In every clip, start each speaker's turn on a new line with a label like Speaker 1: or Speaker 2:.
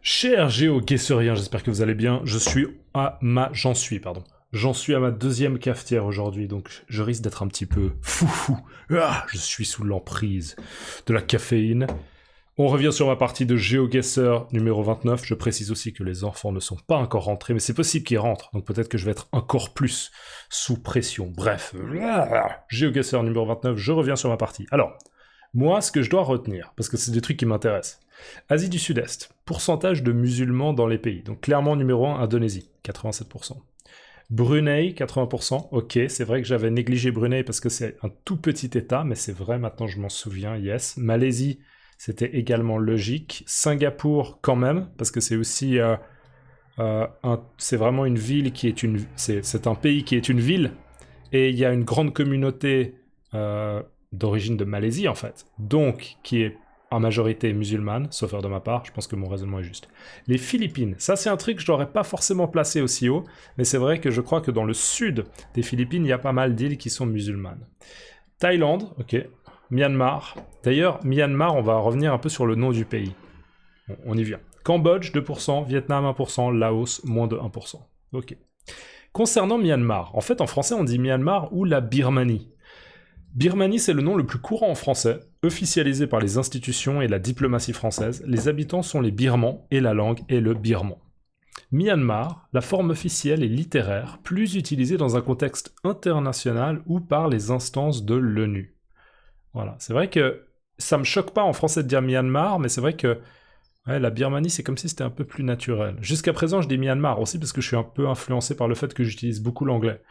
Speaker 1: Cher GeoGuesserien, j'espère que vous allez bien. J'en suis à ma deuxième cafetière aujourd'hui, donc je risque d'être un petit peu foufou. Ah, je suis sous l'emprise de la caféine. On revient sur ma partie de GeoGuessr numéro 29. Je précise aussi que les enfants ne sont pas encore rentrés, mais c'est possible qu'ils rentrent, donc peut-être que je vais être encore plus sous pression. Bref, GeoGuessr numéro 29, je reviens sur ma partie. Alors, moi, ce que je dois retenir, parce que c'est des trucs qui m'intéressent. Asie du Sud-Est, pourcentage de musulmans dans les pays. Donc clairement, numéro 1, Indonésie, 87%. Brunei, 80%. Ok, c'est vrai que j'avais négligé Brunei parce que c'est un tout petit état, mais c'est vrai, maintenant je m'en souviens, yes. Malaisie, c'était également logique. Singapour, quand même, parce que c'est aussi... c'est vraiment une ville qui est une... C'est un pays qui est une ville, et il y a une grande communauté d'origine de Malaisie, en fait. Donc, qui est en majorité musulmane, sauf erreur de ma part, je pense que mon raisonnement est juste. Les Philippines, ça c'est un truc que je n'aurais pas forcément placé aussi haut, mais c'est vrai que je crois que dans le sud des Philippines, il y a pas mal d'îles qui sont musulmanes. Thaïlande, ok. Myanmar. D'ailleurs, Myanmar, on va revenir un peu sur le nom du pays. Bon, on y vient. Cambodge, 2%, Vietnam, 1%, Laos, moins de 1%. Ok. Concernant Myanmar, en fait, en français, on dit Myanmar ou la Birmanie. Birmanie, c'est le nom le plus courant en français, officialisé par les institutions et la diplomatie française. Les habitants sont les Birmans et la langue est le birman. Myanmar, la forme officielle et littéraire, plus utilisée dans un contexte international ou par les instances de l'ONU. Voilà, c'est vrai que ça me choque pas en français de dire Myanmar, mais c'est vrai que la Birmanie, c'est comme si c'était un peu plus naturel. Jusqu'à présent, je dis Myanmar aussi parce que je suis un peu influencé par le fait que j'utilise beaucoup l'anglais.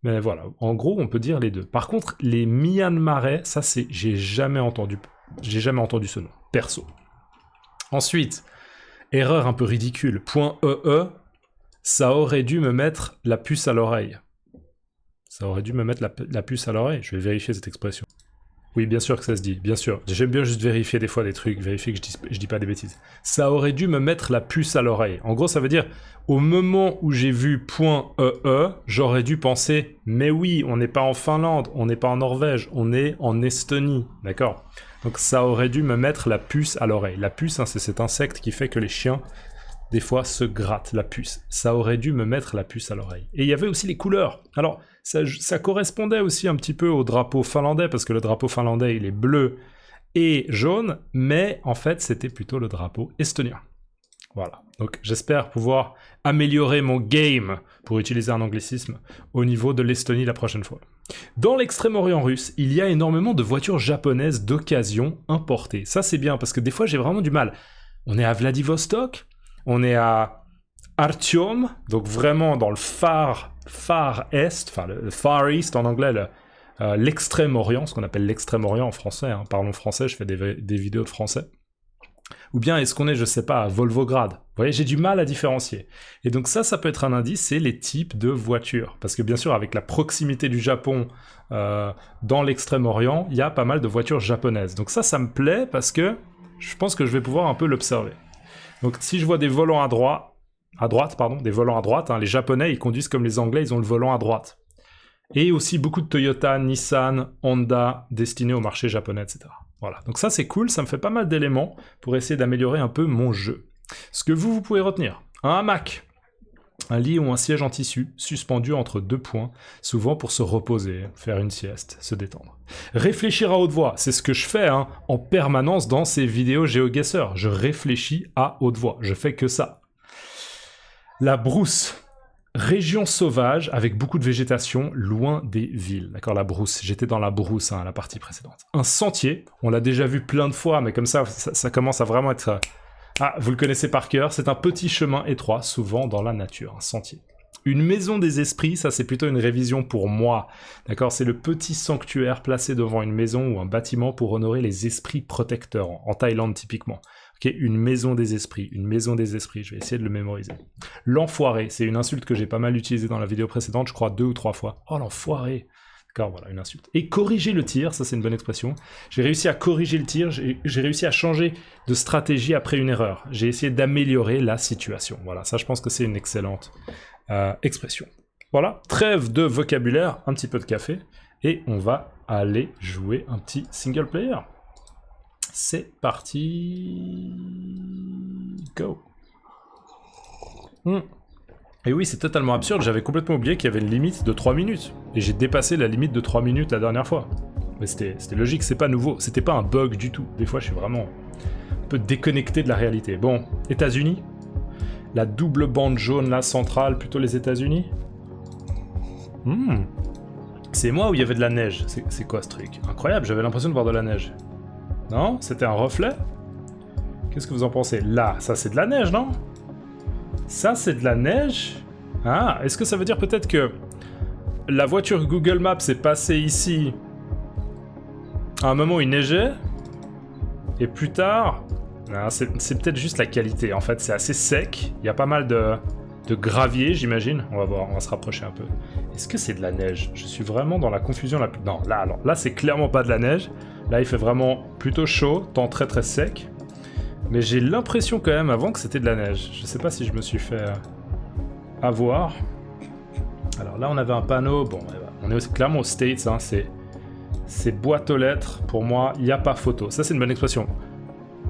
Speaker 1: Mais voilà, en gros, on peut dire les deux. Par contre, les Myanmarais, ça c'est... J'ai jamais entendu ce nom, perso. Ensuite, erreur un peu ridicule, .ee, ça aurait dû me mettre la puce à l'oreille. Ça aurait dû me mettre la puce à l'oreille. Je vais vérifier cette expression. Oui, bien sûr que ça se dit, bien sûr. J'aime bien juste vérifier des fois des trucs, vérifier que je dis pas des bêtises. Ça aurait dû me mettre la puce à l'oreille. En gros, ça veut dire, au moment où j'ai vu .ee, j'aurais dû penser, mais oui, on n'est pas en Finlande, on n'est pas en Norvège, on est en Estonie, d'accord? Donc ça aurait dû me mettre la puce à l'oreille. La puce, hein, c'est cet insecte qui fait que les chiens, des fois, se grattent, la puce. Ça aurait dû me mettre la puce à l'oreille. Et il y avait aussi les couleurs. Alors, ça correspondait aussi un petit peu au drapeau finlandais, parce que le drapeau finlandais, il est bleu et jaune, mais en fait, c'était plutôt le drapeau estonien. Voilà. Donc, j'espère pouvoir améliorer mon game, pour utiliser un anglicisme, au niveau de l'Estonie la prochaine fois. Dans l'extrême-orient russe, il y a énormément de voitures japonaises d'occasion importées. Ça, c'est bien, parce que des fois, j'ai vraiment du mal. On est à Vladivostok, on est à Artyom, donc vraiment dans le far est, enfin le far east en anglais, l'extrême-orient, ce qu'on appelle l'extrême-orient en français, hein. Parlons français, je fais des vidéos de français. Ou bien est-ce qu'on est, je sais pas, à Volvograd? Vous voyez, j'ai du mal à différencier. Et donc ça peut être un indice, c'est les types de voitures. Parce que bien sûr, avec la proximité du Japon dans l'extrême-orient, il y a pas mal de voitures japonaises. Donc ça me plaît parce que je pense que je vais pouvoir un peu l'observer. Donc si je vois des volants à droite, hein, les Japonais, ils conduisent comme les Anglais, ils ont le volant à droite. Et aussi beaucoup de Toyota, Nissan, Honda, destinés au marché japonais, etc. Voilà, donc ça c'est cool, ça me fait pas mal d'éléments pour essayer d'améliorer un peu mon jeu. Ce que vous pouvez retenir, un hamac, un lit ou un siège en tissu, suspendu entre deux points, souvent pour se reposer, faire une sieste, se détendre. Réfléchir à haute voix, c'est ce que je fais en permanence dans ces vidéos GeoGuessr. Je réfléchis à haute voix, je fais que ça. La brousse, région sauvage avec beaucoup de végétation, loin des villes. D'accord, la brousse, j'étais dans la brousse, la partie précédente. Un sentier, on l'a déjà vu plein de fois, mais comme ça commence à vraiment être... Ah, vous le connaissez par cœur, c'est un petit chemin étroit, souvent dans la nature, un sentier. Une maison des esprits, ça c'est plutôt une révision pour moi, d'accord? C'est le petit sanctuaire placé devant une maison ou un bâtiment pour honorer les esprits protecteurs, en Thaïlande typiquement. Okay, une maison des esprits, je vais essayer de le mémoriser. L'enfoiré, c'est une insulte que j'ai pas mal utilisée dans la vidéo précédente, je crois 2 ou 3 fois. Oh l'enfoiré! D'accord, voilà, une insulte. Et corriger le tir, ça c'est une bonne expression. J'ai réussi à corriger le tir, j'ai réussi à changer de stratégie après une erreur. J'ai essayé d'améliorer la situation. Voilà, ça je pense que c'est une excellente expression. Voilà, trêve de vocabulaire, un petit peu de café, et on va aller jouer un petit single player. C'est parti... Go! Et oui, c'est totalement absurde, j'avais complètement oublié qu'il y avait une limite de 3 minutes. Et j'ai dépassé la limite de 3 minutes la dernière fois. Mais c'était logique, c'est pas nouveau, c'était pas un bug du tout. Des fois, je suis vraiment un peu déconnecté de la réalité. Bon, États-Unis. La double bande jaune, là, centrale, plutôt les États-Unis. C'est moi où il y avait de la neige. C'est quoi ce truc? Incroyable, j'avais l'impression de voir de la neige. Non? C'était un reflet? Qu'est-ce que vous en pensez? Là, ça c'est de la neige, non? Ça c'est de la neige? Ah, est-ce que ça veut dire peut-être que la voiture Google Maps est passée ici à un moment où il neigeait? Et plus tard... c'est peut-être juste la qualité, en fait, c'est assez sec. Il y a pas mal de gravier, j'imagine. On va voir, on va se rapprocher un peu. Est-ce que c'est de la neige? Je suis vraiment dans la confusion la plus... Non, là, alors, là c'est clairement pas de la neige. Là, il fait vraiment plutôt chaud, temps très très sec. Mais j'ai l'impression quand même avant que c'était de la neige. Je sais pas si je me suis fait avoir. Alors là, on avait un panneau. Bon, on est clairement aux States. Hein, c'est boîte aux lettres. Pour moi, il n'y a pas photo. Ça, c'est une bonne expression.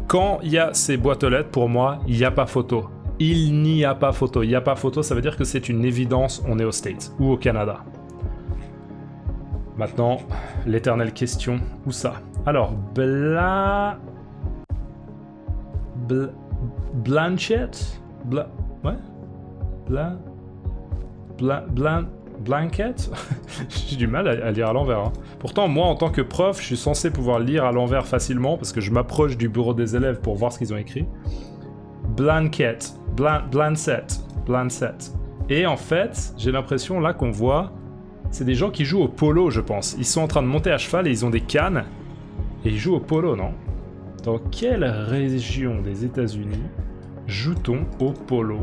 Speaker 1: Quand il y a ces boîtes aux lettres, pour moi, il n'y a pas photo. Il n'y a pas photo. Il n'y a pas photo, ça veut dire que c'est une évidence. On est aux States ou au Canada. Maintenant, l'éternelle question. Où ça? Alors, Blanchett? Ouais? Blanket? J'ai du mal à lire à l'envers. Hein. Pourtant, moi, en tant que prof, je suis censé pouvoir lire à l'envers facilement parce que je m'approche du bureau des élèves pour voir ce qu'ils ont écrit. Blanket. Blancet. Et en fait, j'ai l'impression là qu'on voit, c'est des gens qui jouent au polo, je pense. Ils sont en train de monter à cheval et ils ont des cannes. Et ils jouent au polo, non? Dans quelle région des États-Unis joue-t-on au polo?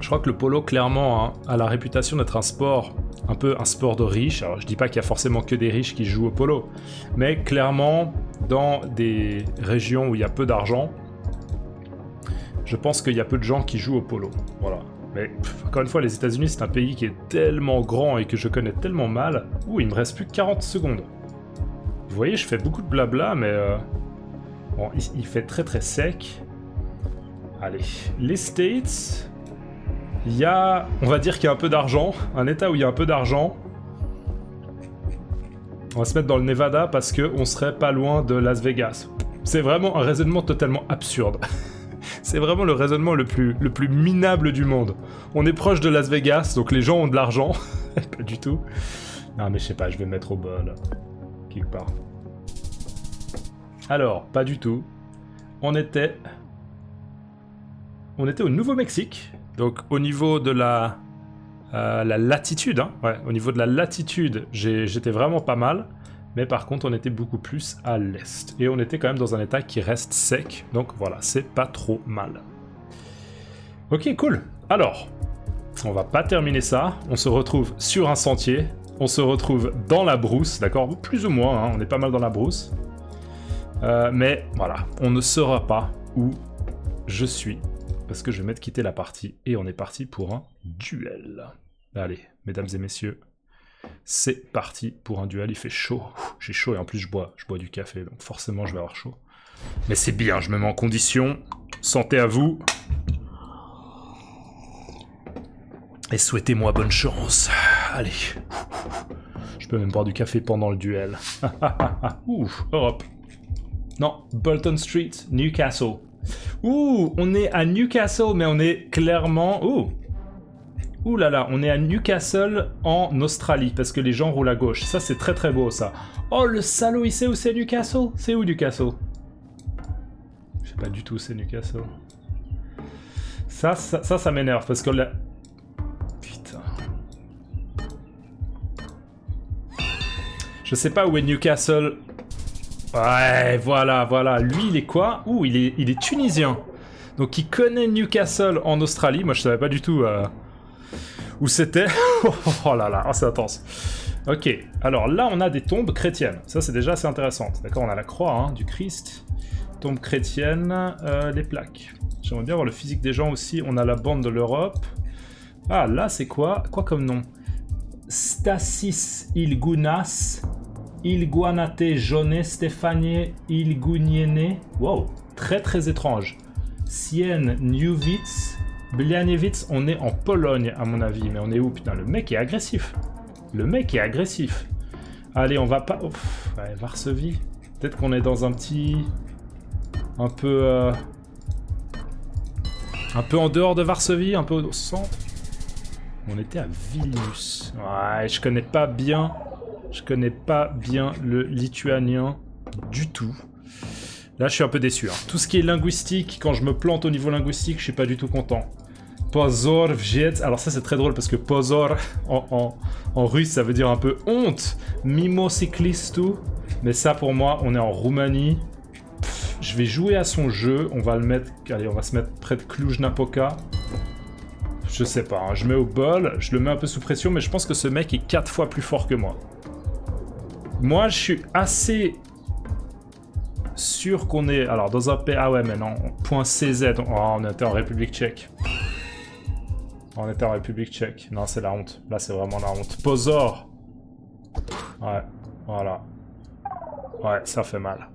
Speaker 1: Je crois que le polo, clairement, hein, a la réputation d'être un sport, un peu un sport de riches. Alors, je dis pas qu'il y a forcément que des riches qui jouent au polo, mais clairement, dans des régions où il y a peu d'argent, je pense qu'il y a peu de gens qui jouent au polo. Voilà. Mais encore une fois, les États-Unis, c'est un pays qui est tellement grand et que je connais tellement mal. Ouh, il me reste plus que 40 secondes. Vous voyez, je fais beaucoup de blabla, mais bon, il fait très très sec. Allez, les States, il y a, on va dire qu'il y a un peu d'argent, un état où il y a un peu d'argent. On va se mettre dans le Nevada parce qu'on serait pas loin de Las Vegas. C'est vraiment un raisonnement totalement absurde. C'est vraiment le raisonnement le plus minable du monde. On est proche de Las Vegas, donc les gens ont de l'argent. Pas du tout. Non mais je sais pas, je vais mettre au bol. Quelque part. Alors, pas du tout. On était au Nouveau-Mexique. Donc au niveau de la latitude, hein, ouais, au niveau de la latitude, j'étais vraiment pas mal. Mais par contre, on était beaucoup plus à l'est. Et on était quand même dans un état qui reste sec. Donc voilà, c'est pas trop mal. Ok, cool. Alors, on va pas terminer ça. On se retrouve sur un sentier. On se retrouve dans la brousse, d'accord? Plus ou moins, hein, on est pas mal dans la brousse. Mais voilà, on ne saura pas où je suis. Parce que je vais mettre quitter la partie. Et on est parti pour un duel. Allez, mesdames et messieurs. C'est parti pour un duel, il fait chaud. J'ai chaud et en plus je bois du café, donc forcément je vais avoir chaud. Mais c'est bien, je me mets en condition. Santé à vous. Et souhaitez-moi bonne chance. Allez. Je peux même boire du café pendant le duel. Ouf, Europe. Non, Bolton Street, Newcastle. Ouh, on est à Newcastle, mais on est clairement... Ouh là là, on est à Newcastle en Australie, parce que les gens roulent à gauche. Ça, c'est très très beau, ça. Oh, le salaud, il sait où c'est Newcastle? C'est où Newcastle? Je sais pas du tout où c'est Newcastle. Ça m'énerve, parce que là... Putain. Je sais pas où est Newcastle. Ouais, voilà. Lui, il est quoi? Ouh, il est tunisien. Donc, il connaît Newcastle en Australie. Moi, je savais pas du tout... où c'était. Oh là là, c'est intense. Ok, alors là on a des tombes chrétiennes, ça c'est déjà assez intéressant. D'accord, on a la croix hein, du Christ, tombe chrétienne, les plaques. J'aimerais bien voir le physique des gens aussi, on a la bande de l'Europe. Ah là c'est quoi? Quoi comme nom? Stasis Ilgunas, Ilguanate Jone Stéphanie Ilguniene. Wow, très très étrange. Sieniewicz. Blianiewicz, on est en Pologne à mon avis. Mais on est où? Putain, le mec est agressif. Le mec est agressif. Allez, on va pas... Ouf, ouais, Varsovie. Peut-être qu'on est dans un petit... Un peu en dehors de Varsovie, un peu au centre. On était à Vilnius. Ouais, je connais pas bien le lituanien du tout. Là, je suis un peu déçu. Hein. Tout ce qui est linguistique, quand je me plante au niveau linguistique, je suis pas du tout content. Pozor, wziec. Alors ça, c'est très drôle parce que pozor, en russe, ça veut dire un peu honte. Mimo cyclistu. Mais ça, pour moi, on est en Roumanie. Je vais jouer à son jeu. On va le mettre... Allez, on va se mettre près de Cluj-Napoca. Je sais pas, hein. Je mets au bol. Je le mets un peu sous pression, mais je pense que ce mec est 4 fois plus fort que moi. Moi, je suis assez... sûr qu'on est... Alors, dans un pays... Ah ouais, mais non. Point CZ. Oh, on était en République tchèque. On était en République tchèque. Non, c'est la honte. Là, c'est vraiment la honte. Pozor. Ouais, voilà. Ouais, ça fait mal.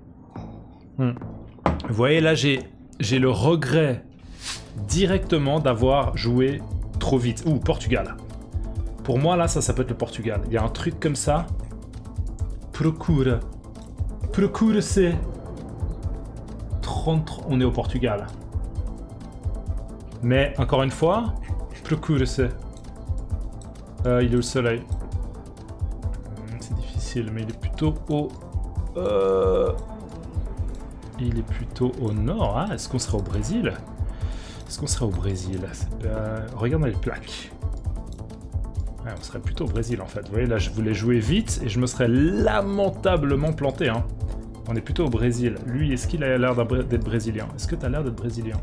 Speaker 1: Vous voyez, là, j'ai le regret directement d'avoir joué trop vite. Ouh, Portugal. Pour moi, là, ça peut être le Portugal. Il y a un truc comme ça. Procure. Procure-se. 30... On est au Portugal. Mais, encore une fois, procure-se. Il est où le soleil? C'est difficile, mais il est plutôt au... Il est plutôt au nord. Ah, est-ce qu'on serait au Brésil? Est-ce qu'on serait au Brésil? Regardez les plaques. Ouais, on serait plutôt au Brésil en fait. Vous voyez, là je voulais jouer vite et je me serais lamentablement planté. Hein. On est plutôt au Brésil. Lui, est-ce qu'il a l'air d'être brésilien? Est-ce que tu as l'air d'être brésilien?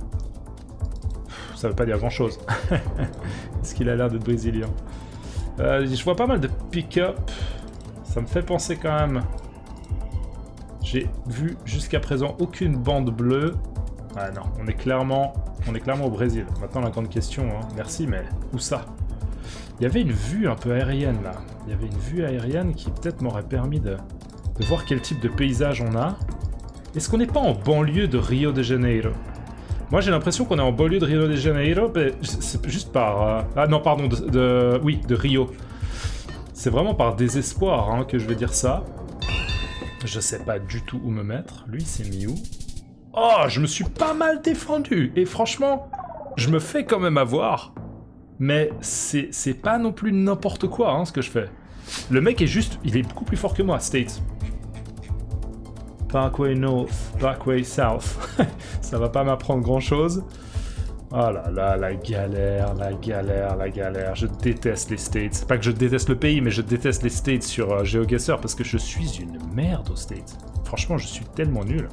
Speaker 1: Ça veut pas dire grand-chose. Est-ce qu'il a l'air d'être brésilien? Je vois pas mal de pick-up. Ça me fait penser quand même... J'ai vu jusqu'à présent aucune bande bleue. Ah non, on est clairement au Brésil. Maintenant la grande question, hein. Merci, mais où ça? Il y avait une vue un peu aérienne là. Il y avait une vue aérienne qui peut-être m'aurait permis de voir quel type de paysage on a. Est-ce qu'on n'est pas en banlieue de Rio de Janeiro? Moi j'ai l'impression qu'on est en banlieue de Rio de Janeiro, mais c'est juste par... Ah non, pardon, oui, de Rio. C'est vraiment par désespoir hein, que je vais dire ça. Je sais pas du tout où me mettre. Lui, c'est mis où? Oh, je me suis pas mal défendu. Et franchement, je me fais quand même avoir. Mais c'est pas non plus n'importe quoi, hein, ce que je fais. Le mec est juste... Il est beaucoup plus fort que moi, States. Parkway North, Parkway South. Ça va pas m'apprendre grand-chose. Oh là là, la galère, la galère, la galère. Je déteste les States. Pas que je déteste le pays, mais je déteste les States sur GeoGuessr parce que je suis une merde aux States. Franchement, je suis tellement nul.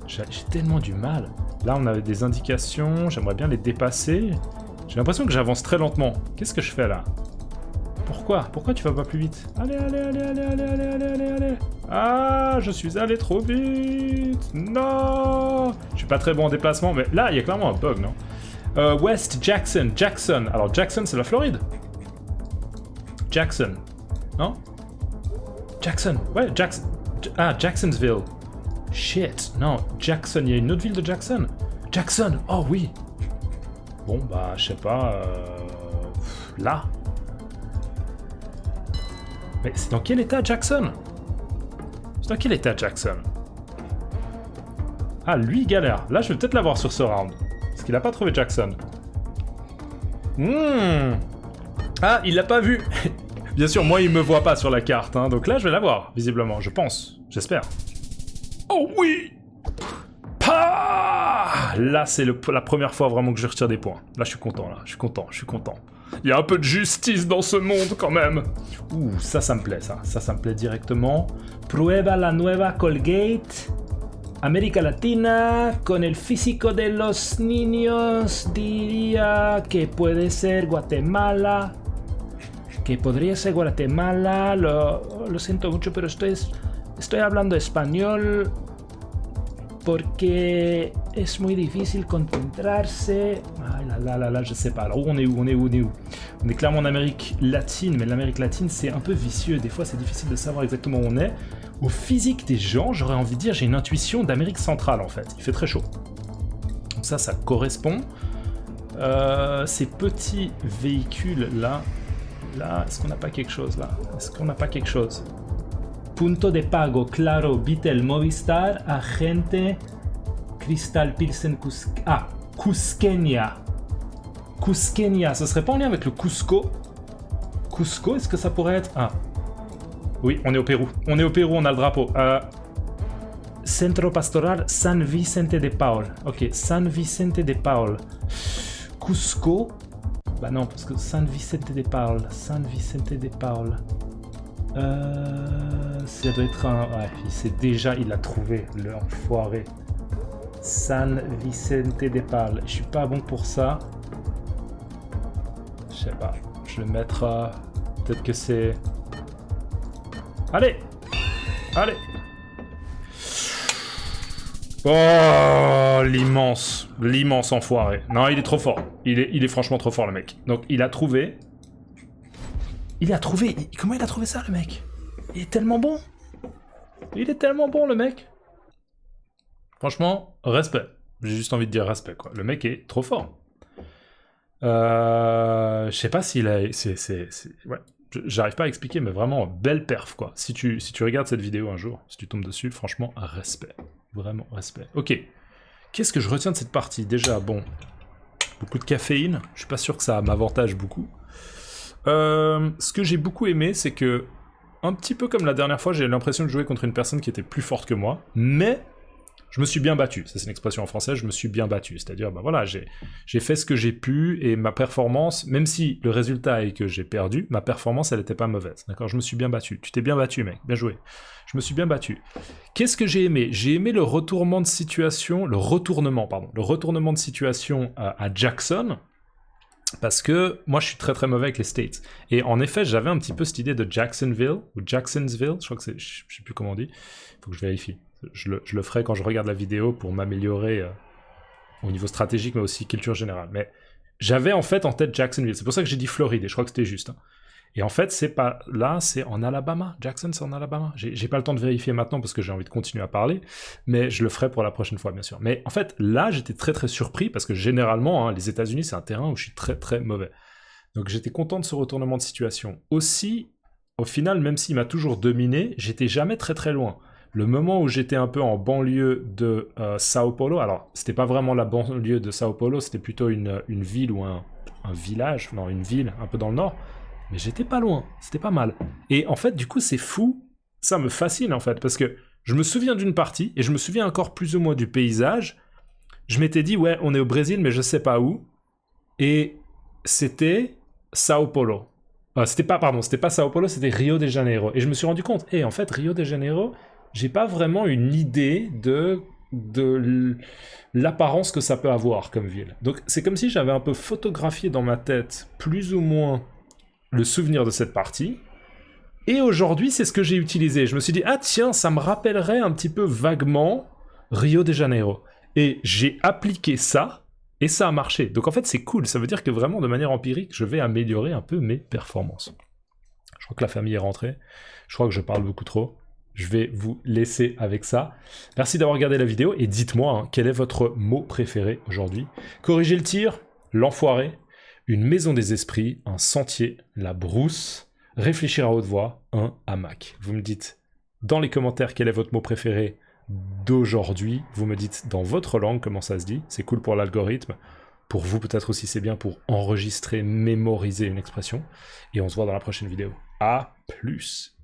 Speaker 1: J'ai tellement du mal. Là, on avait des indications. J'aimerais bien les dépasser. J'ai l'impression que j'avance très lentement. Qu'est-ce que je fais là? Pourquoi? Pourquoi tu vas pas plus vite? Allez, allez, allez, allez, allez, allez, allez, allez, allez. Ah, je suis allé trop vite. Non. Je suis pas très bon en déplacement, mais là, il y a clairement un bug, non? West Jackson, Jackson. Alors, Jackson, c'est la Floride? Jackson. Non? Jackson. Ouais, Jackson. Ah, Jacksonville. Shit. Non, Jackson. Il y a une autre ville de Jackson? Jackson. Oh, oui. Bon, bah, je sais pas... Là. Mais c'est dans quel état, Jackson? C'est dans quel état, Jackson? Ah, lui, il galère. Là, je vais peut-être l'avoir sur ce round. Parce qu'il a pas trouvé Jackson. Ah, il l'a pas vu. Bien sûr, moi, il me voit pas sur la carte. Hein, donc là, je vais l'avoir, visiblement. Je pense. J'espère. Oh oui! Pah! Là, c'est la première fois vraiment que je retire des points. Là, je suis content, là. Je suis content, je suis content. Il y a un peu de justice dans ce monde, quand même. Ouh, ça me plaît, ça. Ça me plaît directement. Prueba la nueva Colgate. América Latina, con el físico de los niños, diría que puede ser Guatemala. Que podría ser Guatemala. Lo siento mucho, pero estoy hablando español. Porque es muy difícil concentrarse. Ah là, je sais pas. Alors on est où? On est clairement en Amérique latine, mais l'Amérique latine c'est un peu vicieux. Des fois c'est difficile de savoir exactement où on est. Au physique des gens, j'aurais envie de dire, j'ai une intuition d'Amérique centrale en fait. Il fait très chaud. Ça correspond. Ces petits véhicules-là... Là, est-ce qu'on n'a pas quelque chose, là? Est-ce qu'on n'a pas quelque chose? Punto de pago, Claro, Bitel, Movistar, Agente, Crystal Pilsen, Cusqueña. Cusqueña, ce serait pas en lien avec le Cusco? Cusco, est-ce que ça pourrait être... Ah. Oui, on est au Pérou. On est au Pérou, on a le drapeau. Centro Pastoral San Vicente de Paul. Ok, San Vicente de Paul. Cusco. Bah non, parce que San Vicente de Paul. San Vicente de Paul. Ça doit être un... Ouais, il l'a trouvé, l'enfoiré. San Vicente de Paul. Je suis pas bon pour ça. Je sais pas. Je vais mettre... Peut-être que c'est... Allez! Allez! Oh, l'immense enfoiré. Non, il est trop fort. Il est franchement trop fort, le mec. Donc, il a trouvé... Comment il a trouvé ça, le mec? Il est tellement bon. Il est tellement bon, le mec. Franchement, respect. J'ai juste envie de dire respect, quoi. Le mec est trop fort. Je sais pas s'il a... Ouais. J'arrive pas à expliquer, mais vraiment, belle perf, quoi. Si tu regardes cette vidéo un jour, si tu tombes dessus, franchement, respect. Vraiment, respect. Ok. Qu'est-ce que je retiens de cette partie? Déjà, bon, beaucoup de caféine. Je suis pas sûr que ça m'avantage beaucoup. Ce que j'ai beaucoup aimé, c'est que, un petit peu comme la dernière fois, j'ai l'impression de jouer contre une personne qui était plus forte que moi, mais je me suis bien battu. Ça, c'est une expression en français, je me suis bien battu. C'est-à-dire, bah voilà, j'ai fait ce que j'ai pu, et ma performance, même si le résultat est que j'ai perdu, ma performance, elle était pas mauvaise. D'accord? Je me suis bien battu. Tu t'es bien battu, mec. Bien joué. Je me suis bien battu. Qu'est-ce que j'ai aimé? J'ai aimé le retournement de situation, le retournement de situation à Jackson, parce que moi je suis très très mauvais avec les States. Et en effet, j'avais un petit peu cette idée de Jacksonville, ou Jacksonville, je crois que c'est, je sais plus comment on dit, il faut que je vérifie. Je le ferai quand je regarde la vidéo pour m'améliorer au niveau stratégique, mais aussi culture générale. Mais j'avais en fait en tête Jacksonville, c'est pour ça que j'ai dit Floride, et je crois que c'était juste. Hein. Et en fait, c'est pas là, c'est en Alabama. Jackson, c'est en Alabama. J'ai pas le temps de vérifier maintenant parce que j'ai envie de continuer à parler, mais je le ferai pour la prochaine fois, bien sûr. Mais en fait, là, j'étais très très surpris parce que généralement, hein, les États-Unis, c'est un terrain où je suis très très mauvais. Donc j'étais content de ce retournement de situation. Aussi, au final, même s'il m'a toujours dominé, j'étais jamais très très loin. Le moment où j'étais un peu en banlieue de Sao Paulo, alors c'était pas vraiment la banlieue de Sao Paulo, c'était plutôt une ville ou un village, non, une ville un peu dans le nord. Mais j'étais pas loin, c'était pas mal. Et en fait, du coup, c'est fou, ça me fascine en fait, parce que je me souviens d'une partie, et je me souviens encore plus ou moins du paysage. Je m'étais dit, ouais, on est au Brésil, mais je sais pas où. Et c'était Sao Paulo. C'était pas Sao Paulo, c'était Rio de Janeiro. Et je me suis rendu compte, en fait, Rio de Janeiro, j'ai pas vraiment une idée de l'apparence que ça peut avoir comme ville. Donc c'est comme si j'avais un peu photographié dans ma tête, plus ou moins, le souvenir de cette partie, et aujourd'hui c'est ce que j'ai utilisé. Je me suis dit, ah tiens, ça me rappellerait un petit peu vaguement Rio de Janeiro. Et j'ai appliqué ça, et ça a marché. Donc en fait c'est cool, ça veut dire que vraiment de manière empirique, je vais améliorer un peu mes performances. Je crois que la famille est rentrée, je crois que je parle beaucoup trop. Je vais vous laisser avec ça. Merci d'avoir regardé la vidéo, et dites-moi, hein, quel est votre mot préféré aujourd'hui? Corriger le tir, l'enfoiré, une maison des esprits, un sentier, la brousse, réfléchir à haute voix, un hamac. Vous me dites dans les commentaires quel est votre mot préféré d'aujourd'hui. Vous me dites dans votre langue comment ça se dit. C'est cool pour l'algorithme. Pour vous, peut-être aussi, c'est bien pour enregistrer, mémoriser une expression. Et on se voit dans la prochaine vidéo. À plus!